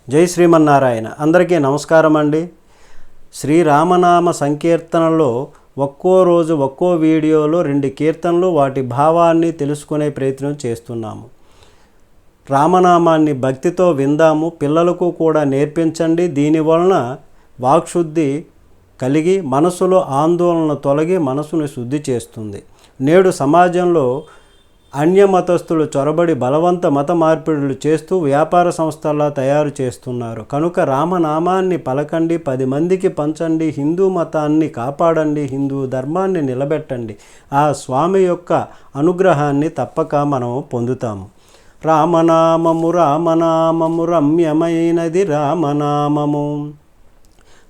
జై శ్రీమన్నారాయణ. అందరికీ నమస్కారం అండి. శ్రీరామనామ సంకీర్తనలో ఒక్కో రోజు ఒక్కో వీడియోలో 2 కీర్తనలు వాటి భావాన్ని తెలుసుకునే ప్రయత్నం చేస్తున్నాము. రామనామాన్ని భక్తితో విందాము, పిల్లలకు కూడా నేర్పించండి. దీనివలన వాక్శుద్ధి కలిగి మనసులో ఆందోళన తొలగి మనసును శుద్ధి చేస్తుంది. నేడు సమాజంలో అన్యమతస్థులు చొరబడి బలవంత మత మార్పిడులు చేస్తూ వ్యాపార సంస్థలా తయారు చేస్తున్నారు. కనుక రామనామాన్ని పలకండి, 10 మందికి పంచండి, హిందూ మతాన్ని కాపాడండి, హిందూ ధర్మాన్ని నిలబెట్టండి. ఆ స్వామి యొక్క అనుగ్రహాన్ని తప్పక మనం పొందుతాము. రామనామము రామనామము రమ్యమైనది రామనామము,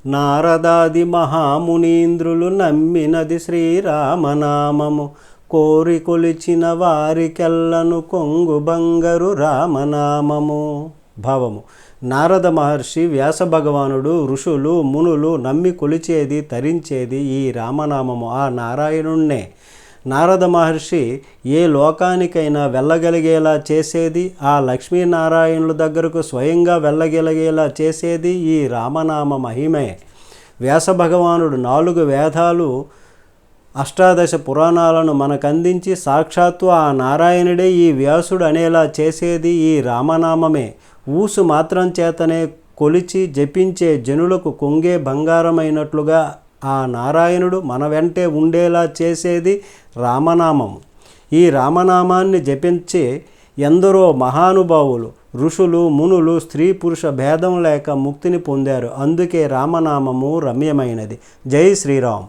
నారదాది మహామునీంద్రులు నమ్మినది శ్రీరామనామము, కోరి కొలిచిన వారికెల్లను కొంగు బంగరు రామనామము. భావము: నారద మహర్షి, వ్యాస భగవానుడు, ఋషులు, మునులు నమ్మి కొలిచేది, తరించేది ఈ రామనామము, ఆ నారాయణుణ్ణే. నారద మహర్షి ఏ లోకానికైనా వెళ్ళగలిగేలా చేసేది, ఆ లక్ష్మీనారాయణుల దగ్గరకు స్వయంగా వెళ్ళగలిగేలా చేసేది ఈ రామనామ మహిమే. వ్యాస భగవానుడు 4 వేదాలు, 18 పురాణాలను మనకందించి సాక్షాత్తు ఆ నారాయణుడే ఈ వ్యాసుడు అనేలా చేసేది ఈ రామనామమే. ఊసు మాత్రం చేతనే కొలిచి జపించే జనులకు కొంగే బంగారమైనట్లుగా ఆ నారాయణుడు మన వెంటే ఉండేలా చేసేది రామనామం. ఈ రామనామాన్ని జపించే ఎందరో మహానుభావులు, ఋషులు, మునులు స్త్రీ పురుష భేదం లేక ముక్తిని పొందారు. అందుకే రామనామము రమ్యమైనది. జై శ్రీరామ్.